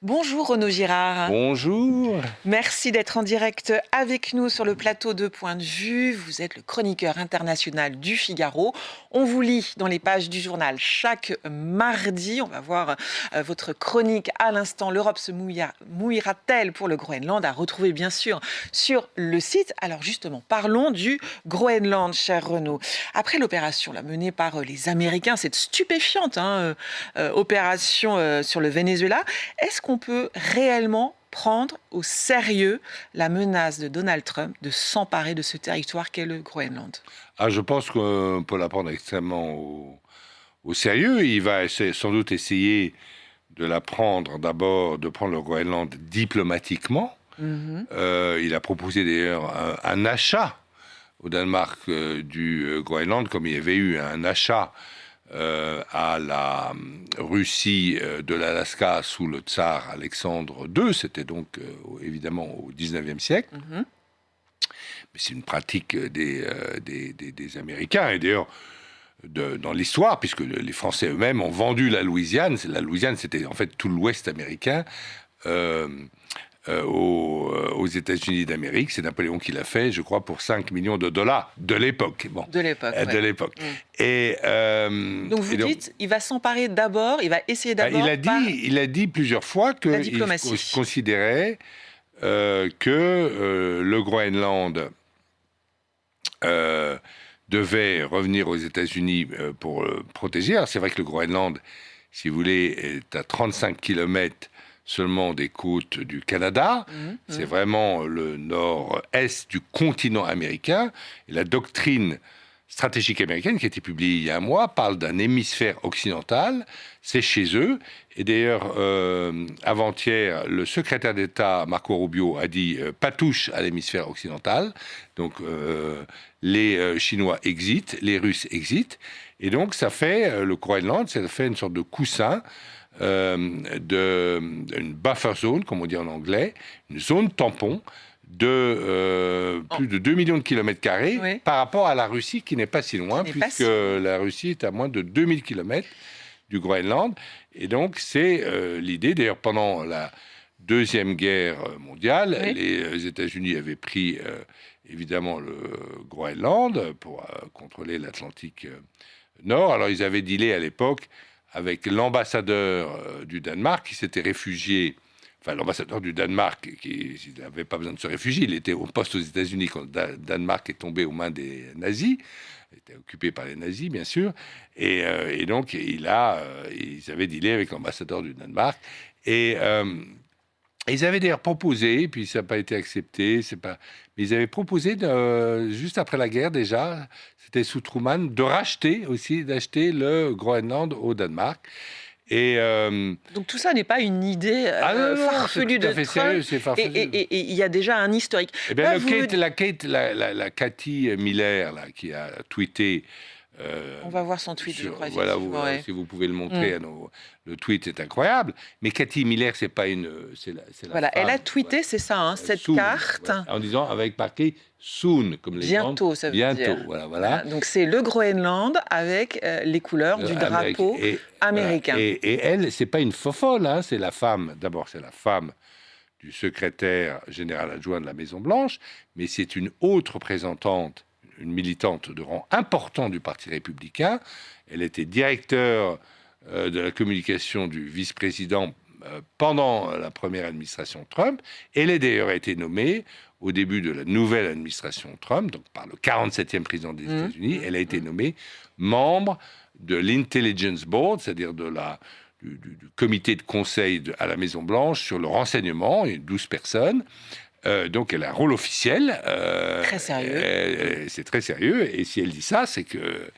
Bonjour Renaud Girard. Bonjour. Merci d'être en direct avec nous sur le plateau de Point de Vue. Vous êtes le chroniqueur international du Figaro. On vous lit dans les pages du journal chaque mardi. On va voir votre chronique à l'instant. L'Europe se mouillera-t-elle pour le Groenland? À retrouver bien sûr sur le site. Alors justement, parlons du Groenland, cher Renaud. Après l'opération menée par les Américains, cette stupéfiante opération sur le Venezuela, est-ce qu'on peut réellement prendre au sérieux la menace de Donald Trump de s'emparer de ce territoire qu'est le Groenland? Je pense qu'on peut la prendre extrêmement au sérieux. Il va sans doute essayer de la prendre d'abord, de prendre le Groenland diplomatiquement. Il a proposé d'ailleurs un achat au Danemark du Groenland, comme il y avait eu un achat à la Russie de l'Alaska sous le tsar Alexandre II. C'était donc évidemment au XIXe siècle. Mais c'est une pratique des Américains. Et d'ailleurs, dans l'histoire, puisque les Français eux-mêmes ont vendu la Louisiane. La Louisiane, c'était en fait tout l'Ouest américain. Aux États-Unis d'Amérique. C'est Napoléon qui l'a fait, je crois, pour 5 millions de dollars de l'époque. Bon, de l'époque. De l'époque. Et, donc vous dites, il va s'emparer d'abord, il va essayer d'abord. Il a dit plusieurs fois qu'il considérait que le Groenland devait revenir aux États-Unis pour le protéger. Alors c'est vrai que le Groenland, si vous voulez, est à 35 kilomètres seulement des côtes du Canada. C'est vraiment le nord-est du continent américain. Et la doctrine stratégique américaine, qui a été publiée il y a un mois, parle d'un hémisphère occidental. C'est chez eux. Et d'ailleurs, avant-hier, le secrétaire d'État, Marco Rubio, a dit pas touche à l'hémisphère occidental. Donc, les Chinois exitent, les Russes exitent. Et donc, ça fait, le Groenland, ça fait une sorte de coussin une buffer zone, comme on dit en anglais, une zone tampon de plus de 2 millions de kilomètres carrés par rapport à la Russie, qui n'est pas si loin, puisque la Russie est à moins de 2000 kilomètres du Groenland. Et donc, c'est l'idée. D'ailleurs, pendant la Deuxième Guerre mondiale, les États-Unis avaient pris évidemment le Groenland pour contrôler l'Atlantique Nord. Alors, ils avaient dealé à l'époque avec l'ambassadeur du Danemark qui s'était réfugié, enfin l'ambassadeur du Danemark qui n'avait pas besoin de se réfugier, il était au poste aux États-Unis quand le Danemark est tombé aux mains des nazis, il était occupé par les nazis bien sûr, et donc ils avaient dealé avec l'ambassadeur du Danemark, et ils avaient d'ailleurs proposé, puis ça n'a pas été accepté, mais ils avaient proposé, juste après la guerre déjà, c'était sous Truman, d'acheter le Groenland au Danemark. Et donc tout ça n'est pas une idée farfelue de Trump, sérieux, c'est farfelu. Et il y a déjà un historique. Eh bien, la Cathy Miller, là, qui a tweeté... on va voir son tweet, je crois. Voilà, si vous pouvez le montrer, le tweet est incroyable. Mais Cathy Miller, c'est pas une... c'est la voilà, femme, elle a tweeté, c'est ça, cette soon, carte. En disant, avec marqué soon, comme les bientôt, grandes, ça veut dire. Bientôt, voilà. Donc c'est le Groenland avec les couleurs du drapeau américain. Et elle, c'est pas une fofolle, hein, c'est la femme. D'abord, c'est la femme du secrétaire général adjoint de la Maison-Blanche, mais c'est une haute représentante, une militante de rang important du Parti républicain. Elle était directeur de la communication du vice-président pendant la première administration Trump. Elle a d'ailleurs été nommée au début de la nouvelle administration Trump, donc par le 47e président des États-Unis. Elle a été nommée membre de l'Intelligence Board, c'est-à-dire du comité de conseil à la Maison-Blanche sur le renseignement, il y a 12 personnes. Donc elle a un rôle officiel. Très sérieux. C'est très sérieux. Et si elle dit ça, c'est que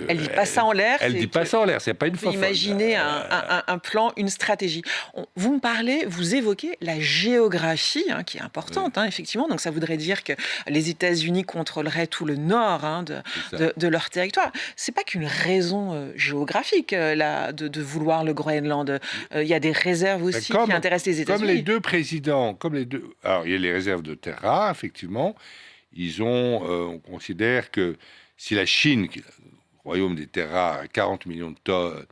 elle dit pas ça en l'air. Elle dit pas ça en l'air. C'est pas une fofolle. Imaginez un plan, une stratégie. Vous vous évoquez la géographie, qui est importante, effectivement. Donc ça voudrait dire que les États-Unis contrôleraient tout le nord de leur territoire. C'est pas qu'une raison géographique de vouloir le Groenland. Il y a des réserves aussi qui intéressent les États-Unis. Comme les deux présidents, alors il y a les réserves de terres rares, effectivement. On considère que si la Chine, qui est le royaume des terres rares, a 40 millions de tonnes,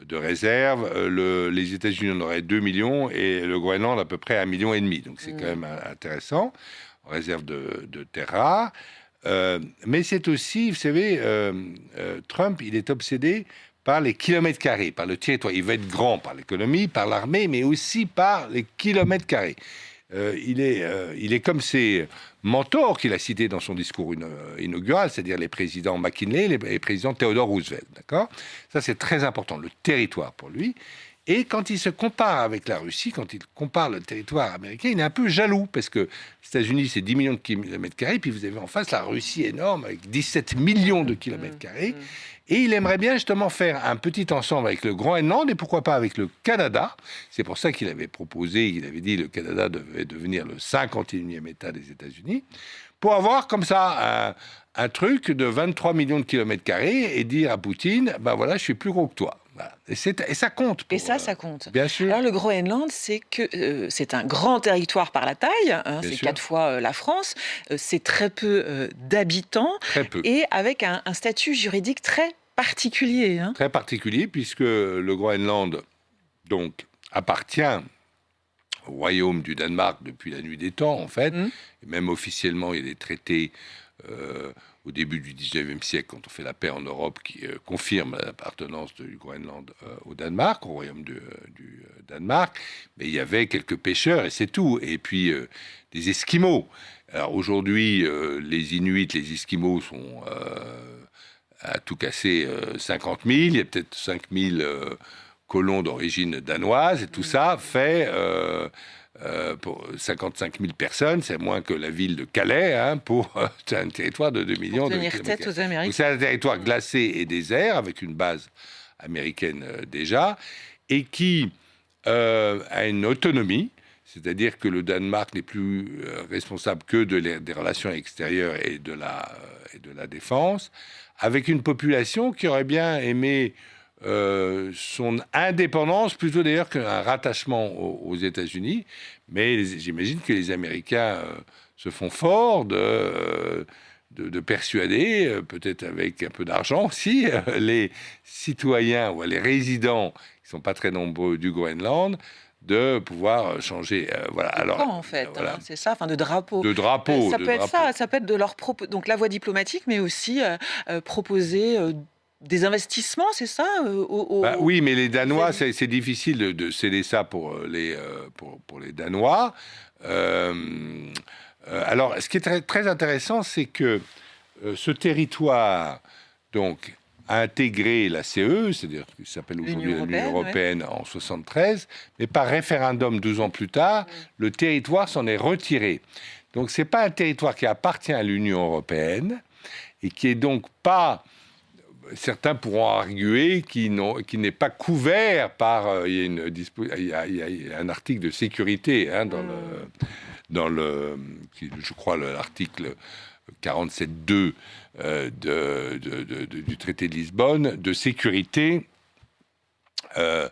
de réserve. Les États-Unis en auraient 2 millions et le Groenland à peu près 1,5 million. Donc c'est quand même intéressant, en réserve de terres rares. Mais c'est aussi, vous savez, Trump, il est obsédé par les kilomètres carrés, par le territoire. Il veut être grand par l'économie, par l'armée, mais aussi par les kilomètres carrés. Il est comme ses mentors qu'il a cités dans son discours inaugural, c'est-à-dire les présidents McKinley et les présidents Theodore Roosevelt. D'accord ? Ça, c'est très important, le territoire pour lui. Et quand il se compare avec la Russie, quand il compare le territoire américain, il est un peu jaloux, parce que les États-Unis, c'est 10 millions de kilomètres carrés, puis vous avez en face la Russie énorme, avec 17 millions de kilomètres carrés. Et il aimerait bien justement faire un petit ensemble avec le Groenland, et pourquoi pas avec le Canada. C'est pour ça qu'il avait proposé, il avait dit que le Canada devait devenir le 51e État des États-Unis, pour avoir comme ça un truc de 23 millions de kilomètres carrés, et dire à Poutine, ben voilà, je suis plus gros que toi. Voilà. Et ça compte. Et ça compte. Bien sûr. Alors le Groenland, c'est un grand territoire par la taille, hein, c'est 4 fois la France, c'est très peu d'habitants, très peu. Et avec un statut juridique très particulier. Hein. Très particulier, puisque le Groenland donc, appartient au royaume du Danemark depuis la nuit des temps, en fait. Et même officiellement, il y a des traités au début du 19e siècle, quand on fait la paix en Europe, qui confirment l'appartenance du Groenland au Danemark, au royaume du Danemark. Mais il y avait quelques pêcheurs, et c'est tout. Et puis, des Esquimaux. Alors aujourd'hui, les Inuits, les Esquimaux sont à tout casser 50 000. Il y a peut-être 5 000 colons d'origine danoise. Et tout ça fait... pour 55 000 personnes, c'est moins que la ville de Calais, hein, pour un territoire de 2 millions de kilomètres. Tête aux Américains. C'est un territoire glacé et désert, avec une base américaine déjà, et qui a une autonomie, c'est-à-dire que le Danemark n'est plus responsable que des relations extérieures et de la défense, avec une population qui aurait bien aimé son indépendance, plutôt d'ailleurs qu'un rattachement aux États-Unis. Mais j'imagine que les Américains se font forts de persuader, peut-être avec un peu d'argent aussi, les citoyens ou les résidents, qui ne sont pas très nombreux du Groenland, de pouvoir changer. Voilà. Alors, en fait, voilà. Hein, c'est ça, enfin de drapeau. De drapeau. Ça peut être ça, ça peut être de leur propos. Donc la voie diplomatique, mais aussi proposer des investissements, c'est ça oui, mais les Danois, c'est difficile de céder ça pour les Danois. Alors, ce qui est très, très intéressant, c'est que ce territoire, donc, a intégré la CE, c'est-à-dire qu'il s'appelle aujourd'hui l'Union européenne en 1973, mais par référendum 12 ans plus tard, le territoire s'en est retiré. Donc, ce n'est pas un territoire qui appartient à l'Union européenne et qui est donc pas... Certains pourront arguer qui n'est pas couvert par... il y a un article de sécurité hein, dans le je crois, l'article 47.2 du traité de Lisbonne, de sécurité, de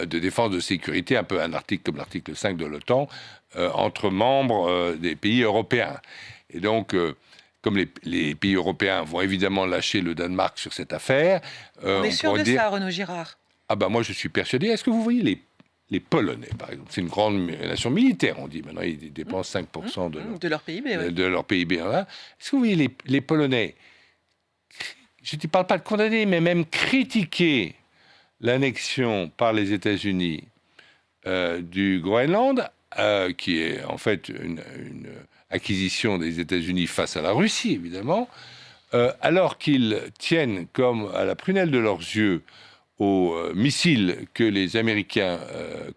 défense de sécurité, un peu un article comme l'article 5 de l'OTAN, entre membres des pays européens. Et donc... comme les pays européens vont évidemment lâcher le Danemark sur cette affaire... on est sûr de ça, Renaud Girard. Ah ben moi, je suis persuadé. Est-ce que vous voyez les Polonais, par exemple? C'est une grande nation militaire, on dit. Maintenant, ils dépensent 5% de leur PIB. Oui. De leur PIB. Hein. Est-ce que vous voyez les Polonais, je ne parle pas de condamner, mais même critiquer l'annexion par les États-Unis du Groenland, qui est en fait une acquisition des États-Unis face à la Russie, évidemment, alors qu'ils tiennent comme à la prunelle de leurs yeux aux missiles que les Américains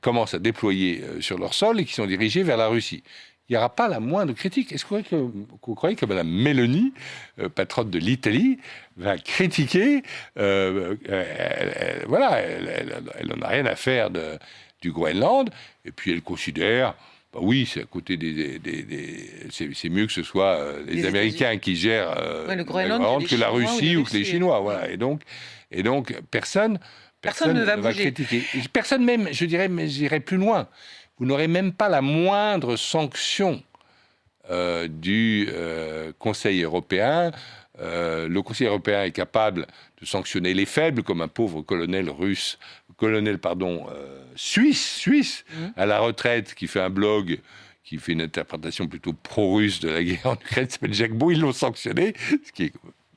commencent à déployer sur leur sol et qui sont dirigés vers la Russie. Il n'y aura pas la moindre critique. Est-ce que vous croyez que Mme Meloni, patronne de l'Italie, va critiquer voilà, elle n'en a rien à faire du Groenland, et puis elle considère... Bah oui, c'est à côté c'est mieux que ce soit les Américains qui gèrent le Groenland que la Russie ou que les Chinois. Voilà. Et donc personne ne va critiquer. Personne même, je dirais plus loin. Vous n'aurez même pas la moindre sanction du Conseil européen le Conseil européen est capable de sanctionner les faibles, comme un pauvre colonel suisse, à la retraite, qui fait un blog, qui fait une interprétation plutôt pro-russe de la guerre en Ukraine, s'appelle Jacques Beau, ils l'ont sanctionné, ce qui est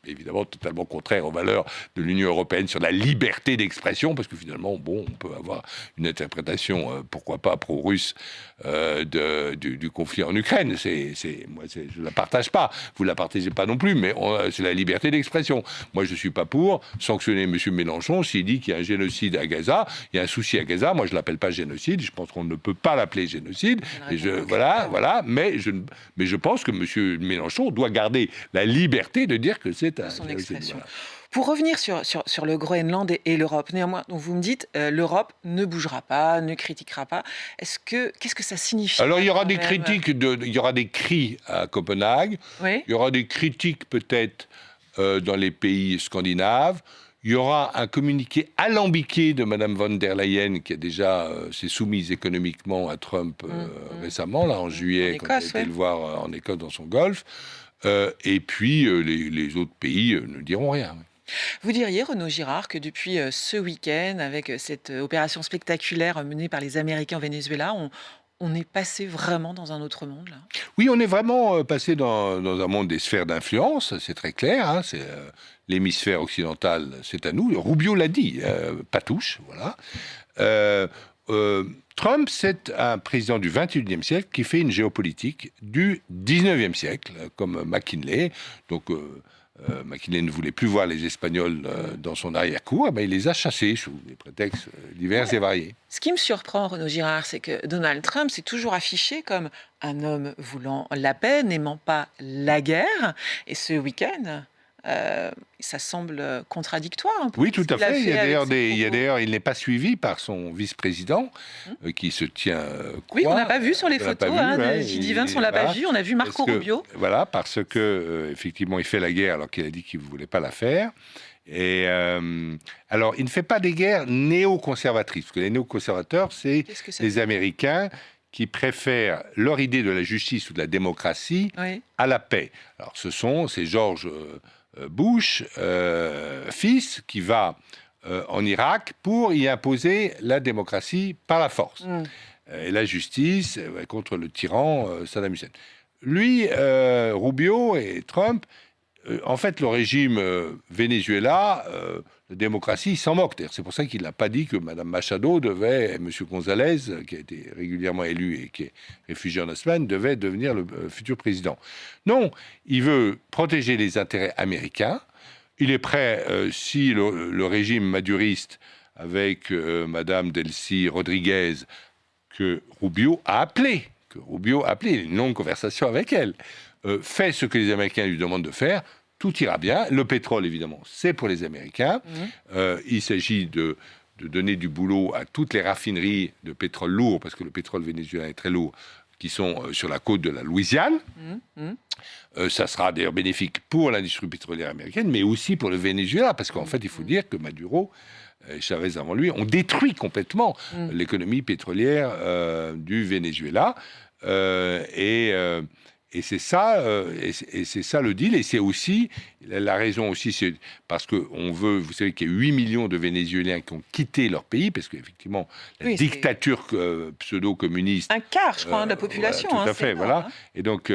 évidemment totalement contraire aux valeurs de l'Union européenne sur la liberté d'expression, parce que finalement, on peut avoir une interprétation, pourquoi pas pro-russe, du conflit en Ukraine. Moi, je ne la partage pas. Vous ne la partagez pas non plus, mais c'est la liberté d'expression. Moi, je ne suis pas pour sanctionner M. Mélenchon s'il dit qu'il y a un génocide à Gaza. Il y a un souci à Gaza. Moi, je ne l'appelle pas génocide. Je pense qu'on ne peut pas l'appeler génocide. Voilà. Mais je pense que M. Mélenchon doit garder la liberté de dire que c'est son expression. Voilà. Pour revenir sur le Groenland et l'Europe, néanmoins, donc vous me dites l'Europe ne bougera pas, ne critiquera pas. Qu'est-ce que ça signifie? Alors il y aura des critiques, il y aura des cris à Copenhague. Oui. Il y aura des critiques peut-être dans les pays scandinaves. Il y aura un communiqué alambiqué de Mme von der Leyen qui a déjà s'est soumise économiquement à Trump récemment, là en juillet, quand elle a été le voir en Écosse dans son golfe. Et puis, les autres pays ne diront rien. Vous diriez, Renaud Girard, que depuis ce week-end, avec cette opération spectaculaire menée par les Américains au Venezuela, on est passé vraiment dans un autre monde, là? Oui, on est vraiment passé dans un monde des sphères d'influence, c'est très clair. Hein, c'est l'hémisphère occidental, c'est à nous. Rubio l'a dit, patouche, voilà. Trump, c'est un président du XXIe siècle qui fait une géopolitique du XIXe siècle, comme McKinley. Donc, McKinley ne voulait plus voir les Espagnols dans son arrière-cour, il les a chassés sous des prétextes divers et variés. Ce qui me surprend, Renaud Girard, c'est que Donald Trump s'est toujours affiché comme un homme voulant la paix, n'aimant pas la guerre. Et ce week-end, ça semble contradictoire un peu. Oui, tout à fait. Il n'est pas suivi par son vice-président qui se tient Oui, on n'a pas vu sur les photos. J.D. Vance, on l'a pas vu. On a vu Marco Rubio. Voilà, parce que effectivement, il fait la guerre alors qu'il a dit qu'il ne voulait pas la faire. Et alors, il ne fait pas des guerres néoconservatrices, parce que les néoconservateurs, c'est les Américains qui préfèrent leur idée de la justice ou de la démocratie à la paix. Alors, c'est George Bush, fils, qui va en Irak pour y imposer la démocratie par la force. Et la justice contre le tyran Saddam Hussein. Lui, Rubio et Trump, en fait, le régime Venezuela, la démocratie, il s'en moque. C'est pour ça qu'il n'a pas dit que Mme Machado devait, M. González, qui a été régulièrement élu et qui est réfugié en Espagne, devait devenir le futur président. Non, il veut protéger les intérêts américains. Il est prêt, si le régime maduriste, avec Mme Delcy Rodriguez, que Rubio a appelé, une longue conversation avec elle, fait ce que les Américains lui demandent de faire, tout ira bien. Le pétrole, évidemment, c'est pour les Américains. Il s'agit de donner du boulot à toutes les raffineries de pétrole lourd, parce que le pétrole vénézuélien est très lourd, qui sont sur la côte de la Louisiane. Ça sera d'ailleurs bénéfique pour l'industrie pétrolière américaine, mais aussi pour le Venezuela, parce qu'en fait, il faut dire que Maduro et Chavez avant lui ont détruit complètement l'économie pétrolière du Venezuela. Et c'est ça, c'est ça le deal. Et c'est aussi, la raison aussi, c'est parce qu'on veut, vous savez qu'il y a 8 millions de Vénézuéliens qui ont quitté leur pays, parce qu'effectivement, la dictature pseudo-communiste... Un quart, je crois, de la population. Tout à fait, voilà. Et donc,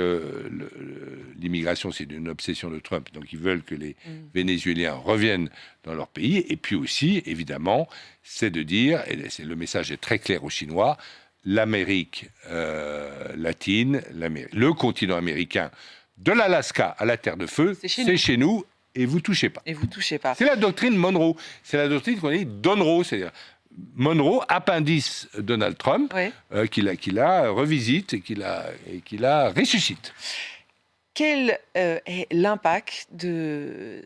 l'immigration, c'est une obsession de Trump. Donc, ils veulent que les Vénézuéliens reviennent dans leur pays. Et puis aussi, évidemment, c'est de dire, et le message est très clair aux Chinois, l'Amérique latine, le continent américain, de l'Alaska à la Terre de Feu, c'est chez nous, et vous touchez pas. Et vous touchez pas. C'est la doctrine Monroe. C'est la doctrine qu'on dit Donroe, c'est-à-dire Monroe, appendice Donald Trump, qu'il a revisite et qu'il a ressuscite. Quel est l'impact de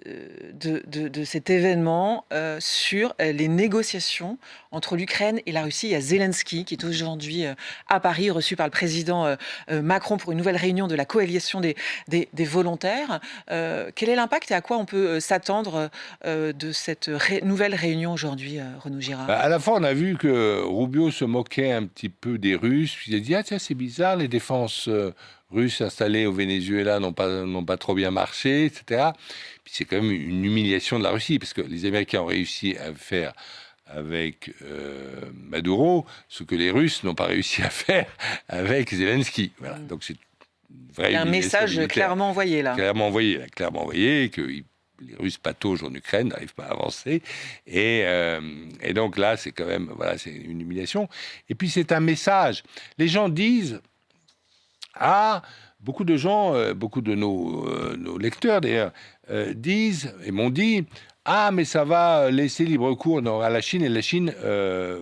cet événement sur les négociations entre l'Ukraine et la Russie? Il y a Zelensky qui est aujourd'hui à Paris, reçu par le président Macron pour une nouvelle réunion de la coalition des volontaires. Quel est l'impact et à quoi on peut s'attendre de cette nouvelle réunion aujourd'hui, Renaud Girard? À la fois, on a vu que Rubio se moquait un petit peu des Russes. Il a dit « Ah tiens, c'est bizarre, les défenses Russes installés au Venezuela n'ont pas trop bien marché, etc. Puis c'est quand même une humiliation de la Russie, parce que les Américains ont réussi à faire avec Maduro ce que les Russes n'ont pas réussi à faire avec Zelensky. Voilà. Donc c'est une vraie Il y a un humiliation message militaire. clairement envoyé là. Clairement envoyé que les Russes pataugent en Ukraine, n'arrivent pas à avancer. Et donc là, c'est quand même, voilà, c'est une humiliation. Et puis c'est un message. Les gens disent, beaucoup de gens, beaucoup de nos lecteurs d'ailleurs, disent et m'ont dit, mais ça va laisser libre cours à la Chine et la Chine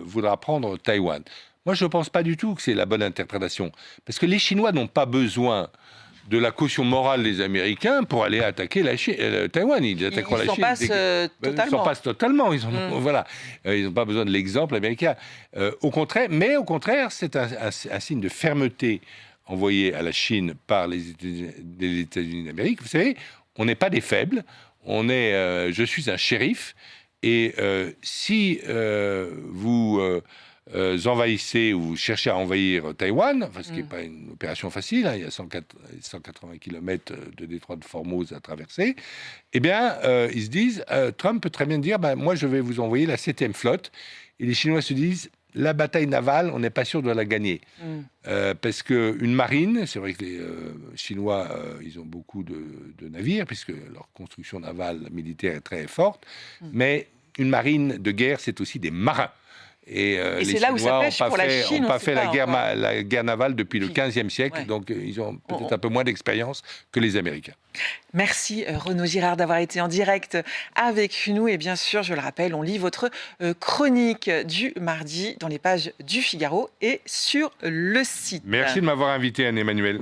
voudra prendre Taïwan. Moi, je ne pense pas du tout que c'est la bonne interprétation. Parce que les Chinois n'ont pas besoin de la caution morale des Américains pour aller attaquer Taïwan. Ils attaqueront la Chine. Totalement. Ils s'en passent totalement. Voilà. Ils n'ont pas besoin de l'exemple américain. Au contraire, c'est un signe de fermeté envoyé à la Chine par les États-Unis d'Amérique. Vous savez, on n'est pas des faibles. Je suis un shérif. Et si vous envahissez ou vous cherchez à envahir Taïwan, ce qui n'est pas une opération facile, il y a 180 km de détroit de Formose à traverser, eh bien, ils se disent, Trump peut très bien dire, moi je vais vous envoyer la 7e flotte. Et les Chinois se disent, la bataille navale, on n'est pas sûr de la gagner. Parce qu'une marine, c'est vrai que les Chinois, ils ont beaucoup de navires, puisque leur construction navale militaire est très forte, mais une marine de guerre, c'est aussi des marins. Et les Chinois n'ont pas fait la guerre navale depuis le XVe siècle, donc ils ont peut-être un peu moins d'expérience que les Américains. Merci Renaud Girard d'avoir été en direct avec nous. Et bien sûr, je le rappelle, on lit votre chronique du mardi dans les pages du Figaro et sur le site. Merci de m'avoir invité, Anne-Emmanuel.